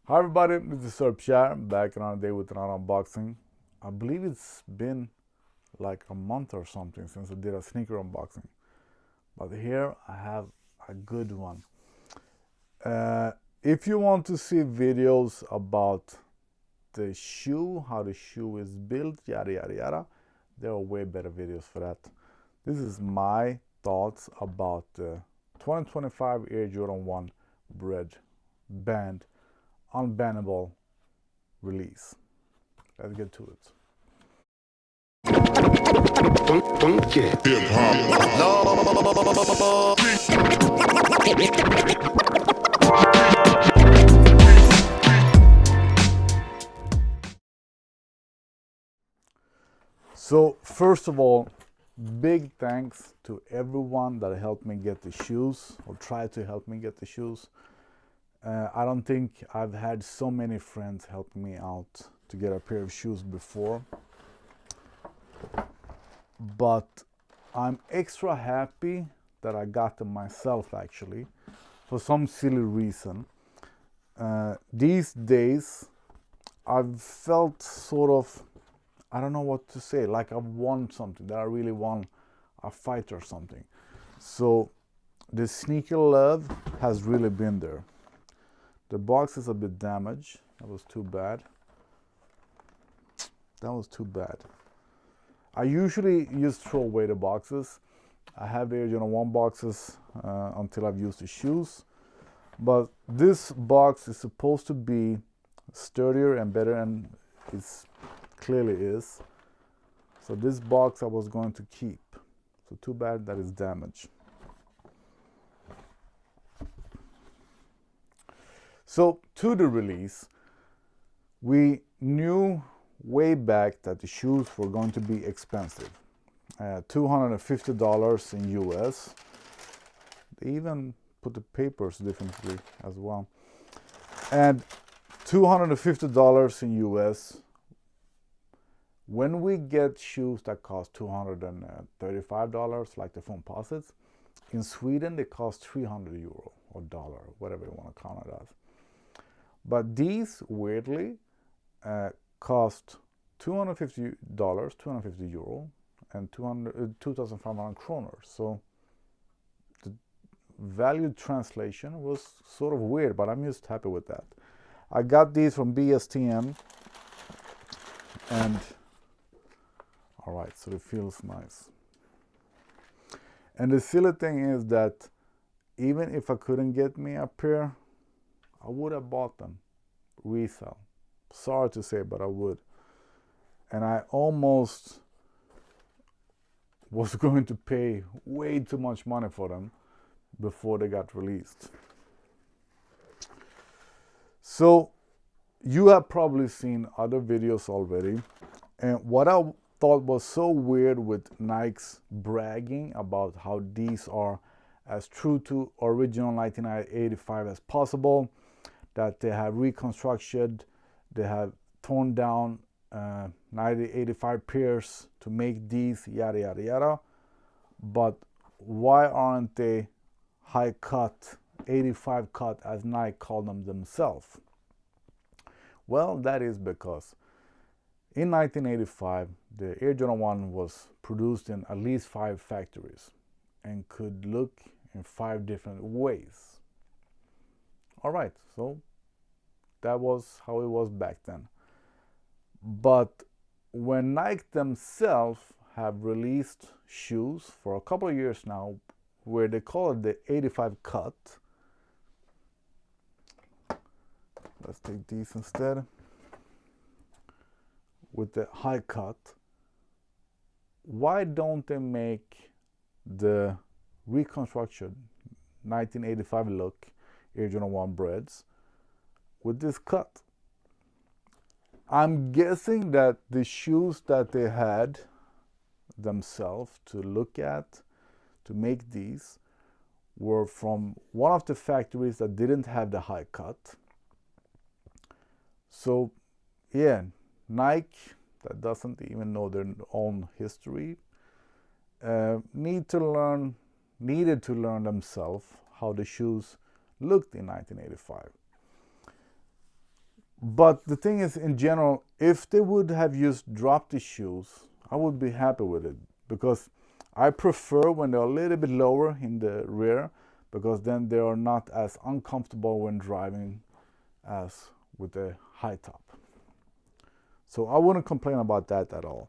Hi everybody, this is Sir Pierre, back another day with another unboxing. I believe it's been like a month or something since I did a sneaker unboxing. But here I have a good one. If you want to see videos about the shoe, how the shoe is built, yada yada yada, there are way better videos for that. This is my thoughts about the 2025 Air Jordan 1 Bred banned Unbannable release. Let's get to it. Hip So first of all, big thanks to everyone that helped me get the shoes or tried to help me get the shoes. I don't think I've had so many friends helping me out to get a pair of shoes before. But I'm extra happy that I got them myself actually, for some silly reason. These days, I've felt sort of, I don't know what to say, like I've won something, that I really won a fight or something. So the sneaker love has really been there. The box is a bit damaged. That was too bad. That was too bad. I usually just throw away the boxes. I have the Air Jordan 1 boxes until I've used the shoes. But this box is supposed to be sturdier and better, and it clearly is. So this box I was going to keep. So too bad that it's damaged. So to the release, we knew way back that the shoes were going to be expensive. $250 in US. They even put the papers differently as well. And $250 in US. When we get shoes that cost $235, like the Foamposites, in Sweden they cost 300 euro or dollar, whatever you want to count it as. But these, weirdly, cost $250, 250 euro, and 2,500 kroner. So the value translation was sort of weird, but I'm just happy with that. I got these from BSTM, and all right, so it feels nice. And the silly thing is that even if I couldn't get me a pair, I would have bought them resale. Sorry to say, but I would. And I almost was going to pay way too much money for them before they got released. So you have probably seen other videos already. And what I thought was so weird with Nike's bragging about how these are as true to original 1985 as possible, that they have reconstructed, they have torn down 1985 pairs to make these, yada yada yada. But why aren't they high cut, 85 cut, as Nike called them themselves? Well, that is because in 1985 the Air Jordan 1 was produced in at least 5 factories and could look in 5 different ways. All right, so that was how it was back then. But when Nike themselves have released shoes for a couple of years now, where they call it the 85 cut, let's take these instead, with the high cut, why don't they make the reconstruction 1985 look Air Jordan 1 Breds with this cut? I'm guessing that the shoes that they had themselves to look at to make these were from one of the factories that didn't have the high cut. So yeah, Nike, that doesn't even know their own history, needed to learn themselves how the shoes looked in 1985. But the thing is, in general, if they would have used drop the shoes, I would be happy with it, because I prefer when they're a little bit lower in the rear, because then they are not as uncomfortable when driving as with the high top. So I wouldn't complain about that at all.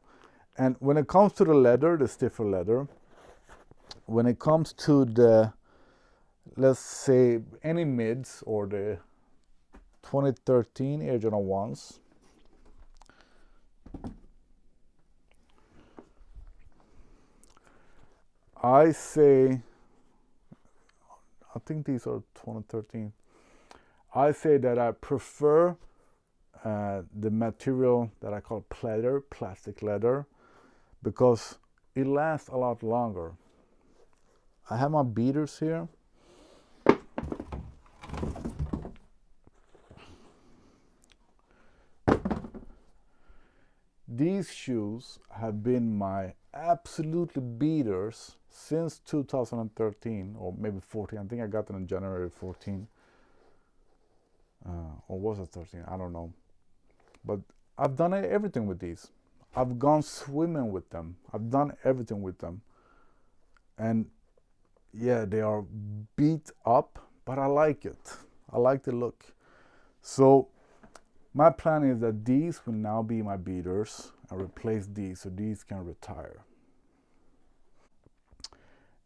And when it comes to the leather, the stiffer leather, when it comes to the, let's say, any mids or the 2013 Air Jordan 1s, I say, I think these are 2013. I say that I prefer the material that I call pleather, plastic leather, because it lasts a lot longer. I have my beaters here. These shoes have been my absolutely beaters since 2013 or maybe 14. I think I got them in January 14. Or was it 13? I don't know. But I've done everything with these. I've gone swimming with them. I've done everything with them. And yeah, they are beat up, but I like it. I like the look. So my plan is that these will now be my beaters and replace these so these can retire.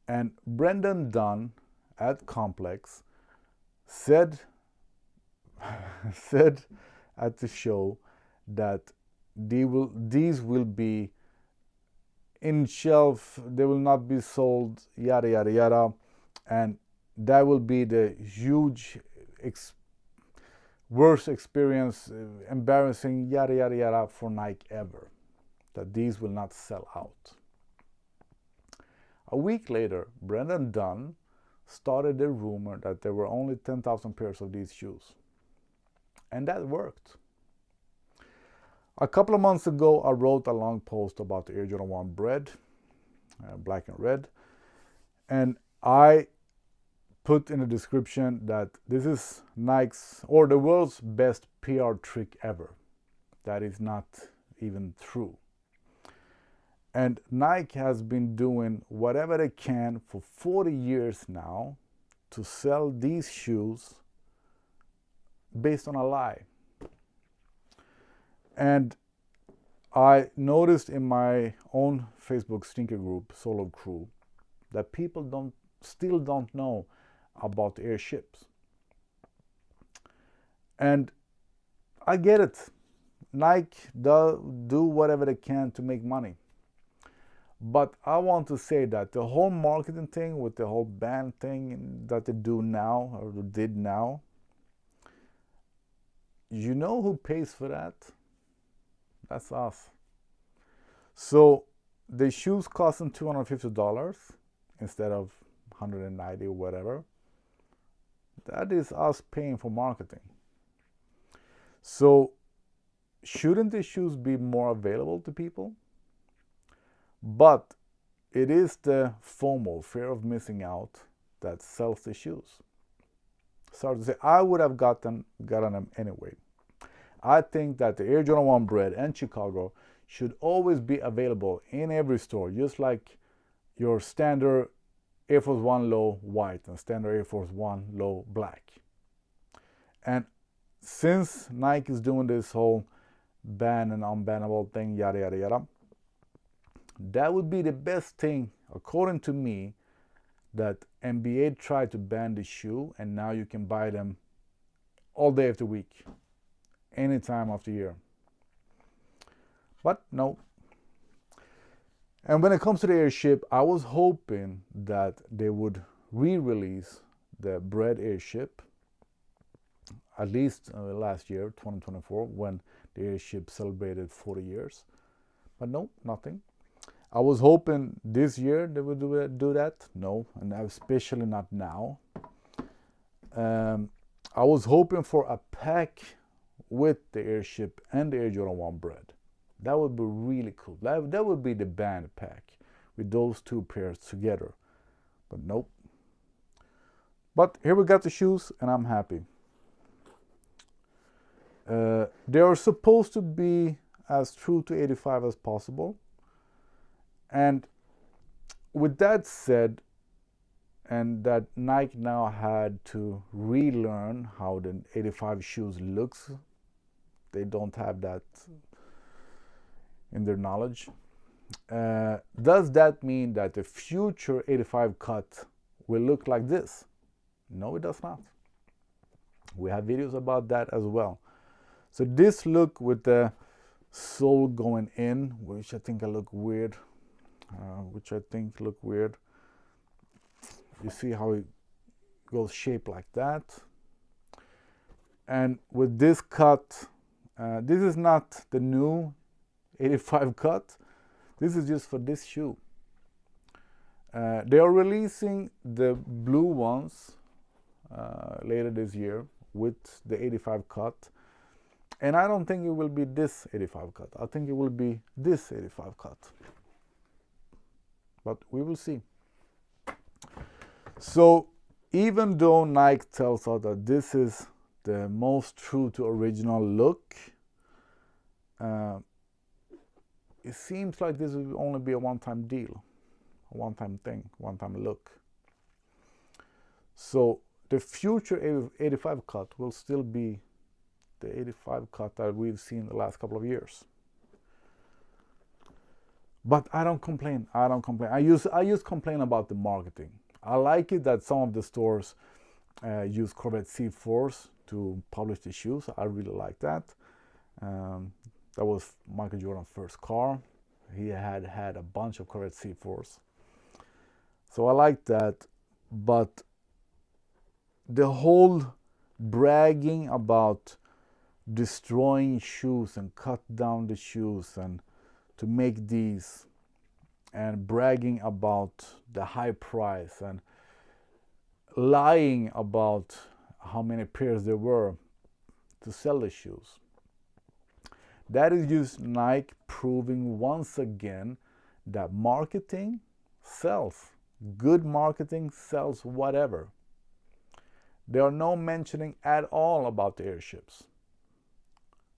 And Brendan Dunn at Complex said said at the show that these will be in shelf, they will not be sold, yada yada yada, and that will be the huge worst experience, embarrassing, yada yada yada for Nike ever, that these will not sell out. A week later, Brendan Dunn started a rumor that there were only 10,000 pairs of these shoes, and that worked. A couple of months ago, I wrote a long post about the Air Jordan 1 Bred, black and red, and I put in the description that this is Nike's or the world's best PR trick ever. That is not even true. And Nike has been doing whatever they can for 40 years now to sell these shoes based on a lie. And I noticed in my own Facebook sneaker group, Solo Crew, that people still don't know about the airships. And I get it. Nike do whatever they can to make money. But I want to say that the whole marketing thing with the whole band thing that they do now, or did now, you know who pays for that? That's us. So the shoes cost them $250 instead of $190 or whatever. That is us paying for marketing. So shouldn't the shoes be more available to people? But it is the FOMO, fear of missing out, that sells the shoes. Sorry to say, I would have gotten them anyway. I think that the Air Jordan 1 Bred and Chicago should always be available in every store, just like your standard Air Force 1 low white and standard Air Force 1 low black. And since Nike is doing this whole ban and unbannable thing, yada yada yada, that would be the best thing, according to me, that NBA tried to ban the shoe, and now you can buy them all day of the week, any time of the year. But no. And when it comes to the airship, I was hoping that they would re-release the Bred airship, at least last year, 2024, when the airship celebrated 40 years. But no, nothing. I was hoping this year they would do that. No, and especially not now. I was hoping for a pack with the airship and the Air Jordan 1 Bred. That would be really cool. That would be the band pack with those two pairs together. But nope. But here we got the shoes, and I'm happy. They are supposed to be as true to 85 as possible. And with that said, and that Nike now had to relearn how the 85 shoes looks, they don't have that in their knowledge. Does that mean that the future 85 cut will look like this? No, it does not. We have videos about that as well. So this look with the sole going in, which I think look weird, You see how it goes shaped like that. And with this cut, this is not the new 85 cut. This is just for this shoe. They are releasing the blue ones later this year with the 85 cut. And I don't think it will be this 85 cut. I think it will be this 85 cut. But we will see. So even though Nike tells us that this is the most true to original look, it seems like this will only be a one-time deal, a one-time thing, one-time look. So the future 85 cut will still be the 85 cut that we've seen the last couple of years. But I don't complain. I use complain about the marketing. I like it that some of the stores use Corvette C4s to publish the shoes. I really like that. That was Michael Jordan's first car. He had a bunch of Corvette C4s. So I like that. But the whole bragging about destroying shoes and cut down the shoes and to make these, and bragging about the high price and lying about how many pairs there were to sell the shoes. That is just Nike proving once again that marketing sells. Good marketing sells whatever. There are no mentioning at all about the airships.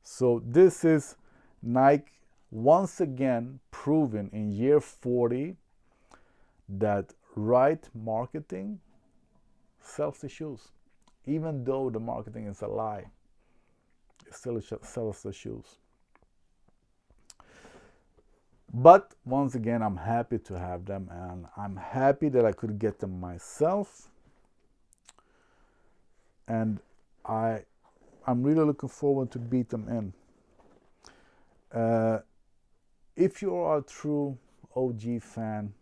So this is Nike once again proven in year 40 that right marketing sells the shoes. Even though the marketing is a lie, it still sells the shoes. But once again, I'm happy to have them, and I'm happy that I could get them myself. And I'm really looking forward to beat them in. If you are a true OG fan,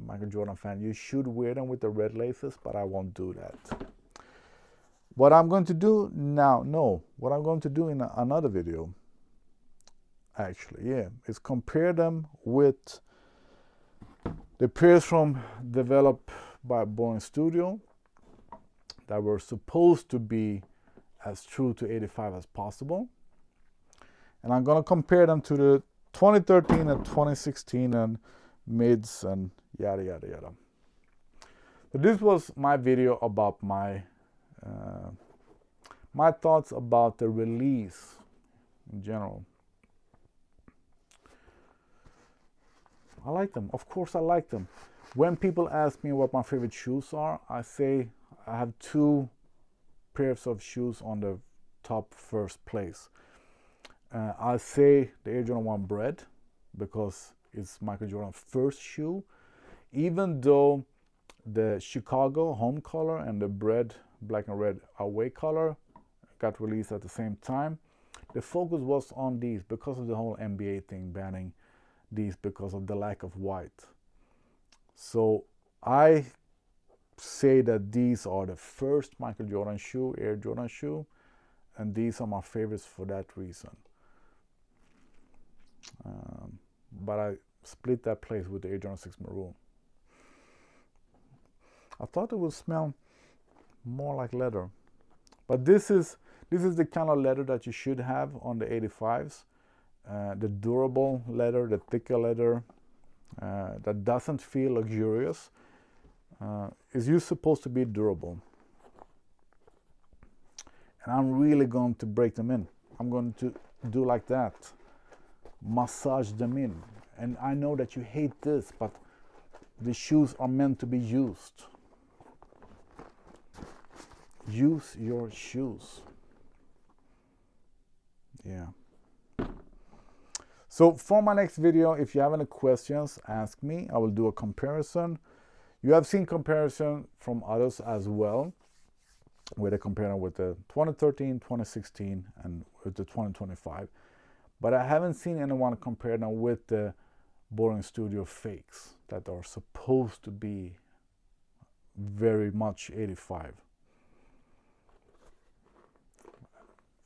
Michael Jordan fan, you should wear them with the red laces, but I won't do that. What I'm going to do now, what I'm going to do in another video, actually, is compare them with the pairs developed by Boring Studio that were supposed to be as true to 85 as possible. And I'm going to compare them to the 2013 and 2016 and mids and yada, yada, yada. So this was my video about my thoughts about the release in general. I like them. Of course I like them. When people ask me what my favorite shoes are, I say I have two pairs of shoes on the top first place. I say the Air Jordan 1 Bred because it's Michael Jordan's first shoe. Even though the Chicago home color and the Bred black and red away color got released at the same time, the focus was on these because of the whole NBA thing banning these because of the lack of white. So I say that these are the first Michael Jordan shoe, Air Jordan shoe, and these are my favorites for that reason. But I split that place with the Air Jordan 6 Maroon. I thought it would smell more like leather, but this is the kind of leather that you should have on the 85s. The durable leather, the thicker leather, that doesn't feel luxurious. Is you supposed to be durable, and I'm really going to break them in. I'm going to do like that. Massage them in. And I know that you hate this, but the shoes are meant to be used. Use your shoes. Yeah. So for my next video, if you have any questions, ask me. I will do a comparison. You have seen comparison from others as well, where they compare them with the 2013, 2016, and with the 2025. But I haven't seen anyone compare them with the Boring Studio fakes that are supposed to be very much 85.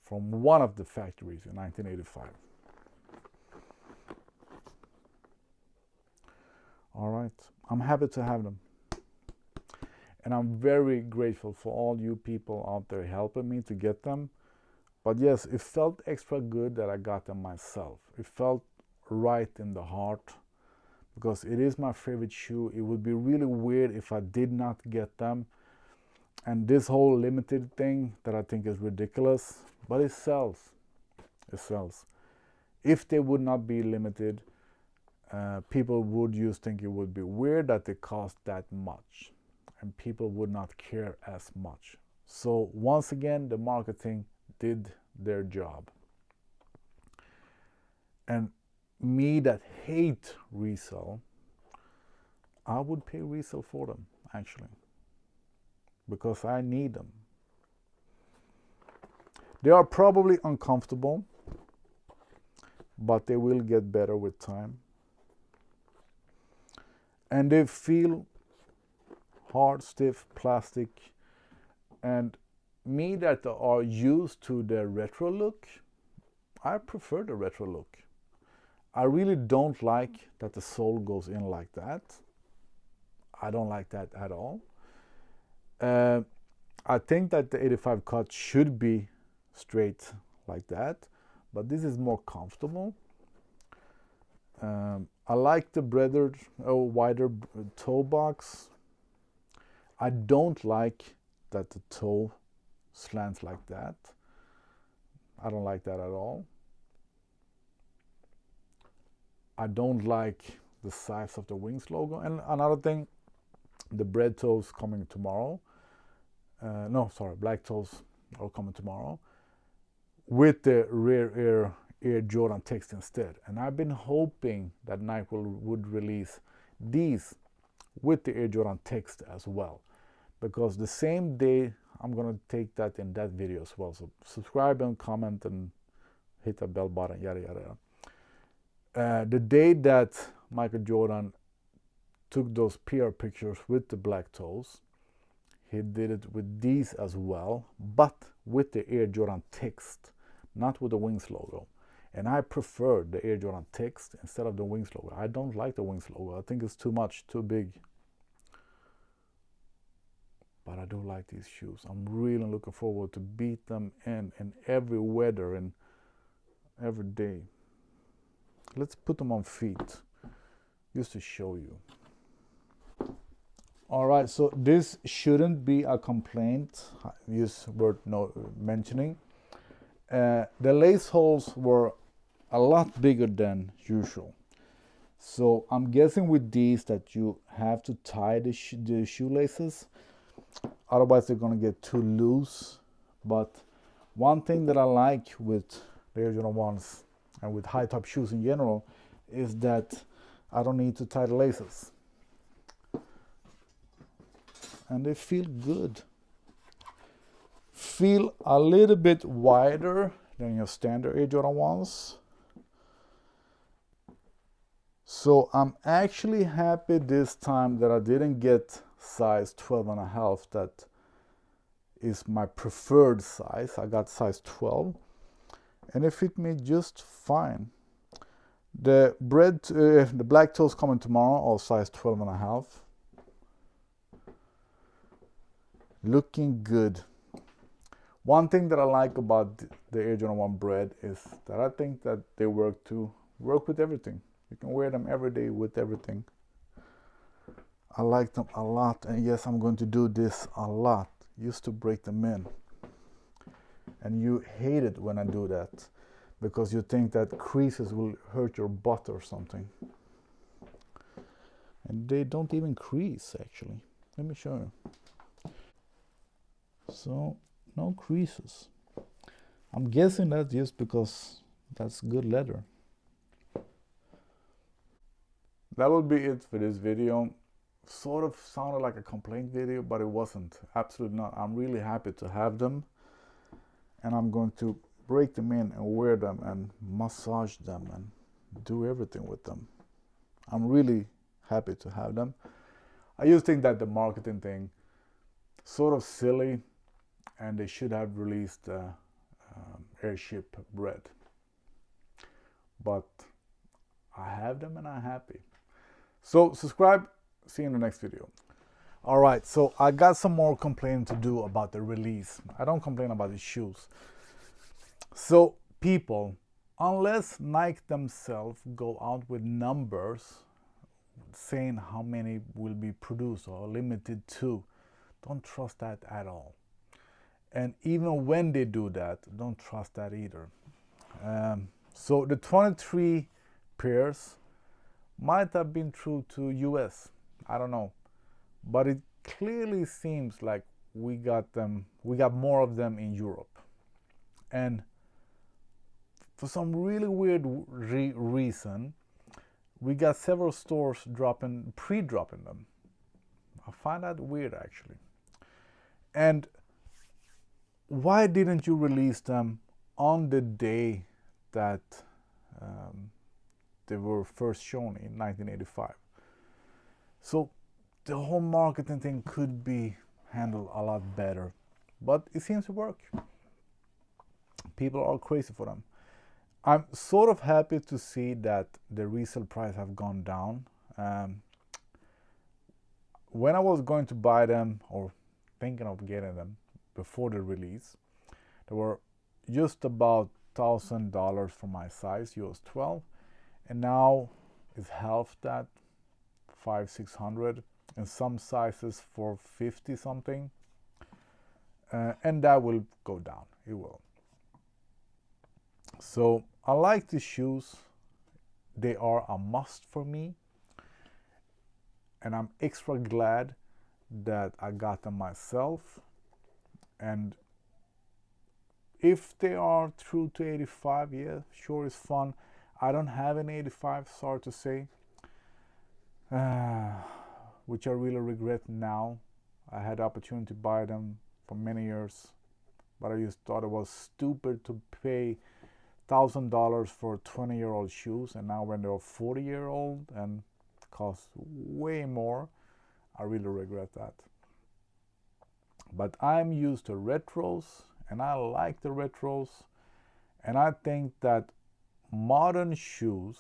From one of the factories in 1985. All right, I'm happy to have them. And I'm very grateful for all you people out there helping me to get them. But yes, it felt extra good that I got them myself. It felt right in the heart because it is my favorite shoe. It would be really weird if I did not get them. And this whole limited thing that I think is ridiculous, but it sells. It sells. If they would not be limited, people would just think it would be weird that they cost that much, and people would not care as much. So once again, the marketing did their job. And me that hate resale, I would pay resale for them actually, because I need them. They are probably uncomfortable, but they will get better with time. And they feel hard, stiff, plastic. And me that are used to the retro look, I prefer the retro look. I really don't like that the sole goes in like that. I don't like that at all. I think that the 85 cut should be straight like that, but this is more comfortable. I like the wider toe box. I don't like that the toe slants like that. I don't like that at all. I don't like the size of the Wings logo. And another thing, the Bred toes coming tomorrow. Black toes are coming tomorrow with the rear Air Jordan text instead. And I've been hoping that Nike would release these with the Air Jordan text as well, because the same day I'm gonna take that in that video as well. So subscribe and comment and hit the bell button, yada yada yada. The day that Michael Jordan took those PR pictures with the black toes, he did it with these as well, but with the Air Jordan text, not with the Wings logo. And I prefer the Air Jordan text instead of the Wings logo. I don't like the Wings logo. I think it's too much, too big. But I do like these shoes. I'm really looking forward to beat them in every weather and every day. Let's put them on feet, just to show you. All right, so this shouldn't be a complaint, just worth mentioning. The lace holes were a lot bigger than usual. So I'm guessing with these that you have to tie the shoelaces. Otherwise they're gonna get too loose. But one thing that I like with the Air Jordan 1s and with high top shoes in general is that I don't need to tie the laces. And they feel good. Feel a little bit wider than your standard Air Jordan 1s. So I'm actually happy this time that I didn't get size 12.5. That is my preferred size. I got size 12 and it fit me just fine. The black toes coming tomorrow are size 12.5. Looking good. One thing that I like about the Air Jordan 1 Bred is that I think that they work with everything. You can wear them every day with everything. I like them a lot, and yes, I'm going to do this a lot just to break them in. and you hate it when I do that because you think that creases will hurt your butt or something. And they don't even crease actually. Let me show you. So no creases. I'm guessing that's just because that's good leather. That will be it for this video. Sort of sounded like a complaint video, but it wasn't. Absolutely not. I'm really happy to have them, and I'm going to break them in and wear them and massage them and do everything with them. I'm really happy to have them. I just think that the marketing thing sort of silly, and they should have released airship bread. But I have them and I'm happy. So subscribe, see you in the next video. All right, so I got some more complaining to do about the release. I don't complain about the shoes. So people, unless Nike themselves go out with numbers saying how many will be produced or limited to, don't trust that at all. And even when they do that, don't trust that either. So the 23 pairs might have been true to US. I don't know. But it clearly seems like we got more of them in Europe. And for some really weird reason, we got several stores pre-dropping them. I find that weird actually. And why didn't you release them on the day that they were first shown in 1985? So the whole marketing thing could be handled a lot better, but it seems to work. People are crazy for them. I'm sort of happy to see that the resale price have gone down. When I was going to buy them or thinking of getting them before the release, they were just about $1,000 for my size, US 12, and now it's half that, 500-600, and some sizes for 50 something, and that will go down. It will. So I like the shoes. They are a must for me, and I'm extra glad that I got them myself. And if they are true to 85, yeah, sure, it's fun. I don't have an 85, sorry to say, which I really regret now. I had the opportunity to buy them for many years, but I just thought it was stupid to pay $1,000 for 20-year-old shoes, and now when they're 40-year-old and cost way more, I really regret that. But I'm used to retros, and I like the retros, and I think that modern shoes,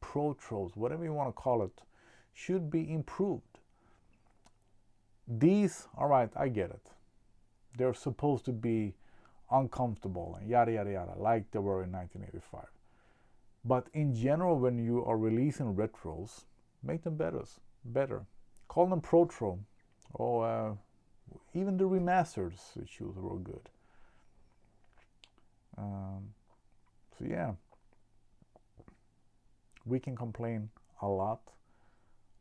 protros, whatever you want to call it, should be improved. These, all right, I get it. They're supposed to be uncomfortable and yada yada yada, like they were in 1985. But in general, when you are releasing retros, make them better. Call them protro, or even the remasters shoes were good. So yeah, we can complain a lot,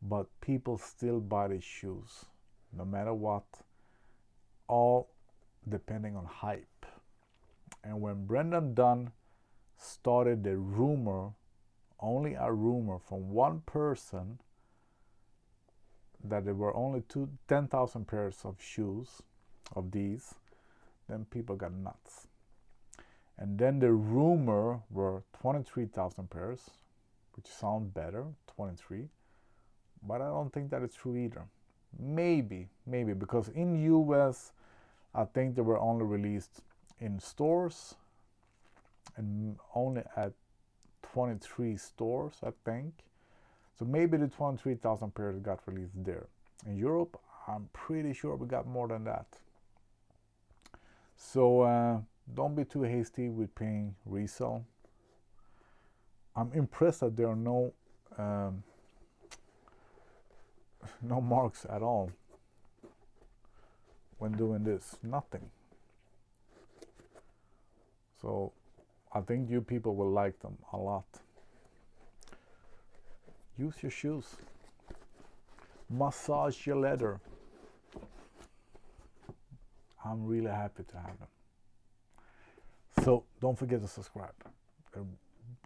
but people still buy these shoes, no matter what, all depending on hype. And when Brendan Dunn started the rumor, only a rumor from one person, that there were only 10,000 pairs of shoes of these, then people got nuts. And then the rumor were 23,000 pairs, which sounds better, 23, but I don't think that is true either. Maybe, because in US, I think they were only released in stores and only at 23 stores, I think. So maybe the 23,000 pairs got released there. In Europe, I'm pretty sure we got more than that. So don't be too hasty with paying resale. I'm impressed that there are no marks at all when doing this. Nothing. So I think you people will like them a lot. Use your shoes. Massage your leather. I'm really happy to have them. So don't forget to subscribe. There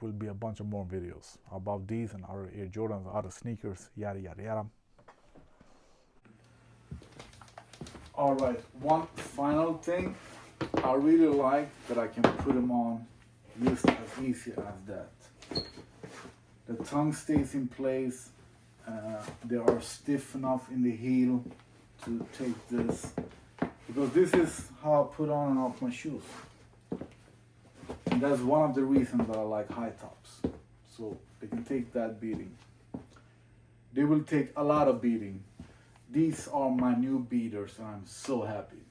will be a bunch of more videos about these and other Air Jordans, other sneakers, yada yada yada. All right, one final thing. I really like that I can put them on just as easy as that. The tongue stays in place. They are stiff enough in the heel to take this, because this is how I put on and off my shoes. And that's one of the reasons that I like high tops. So they can take that beating. They will take a lot of beating. These are my new beaters and I'm so happy.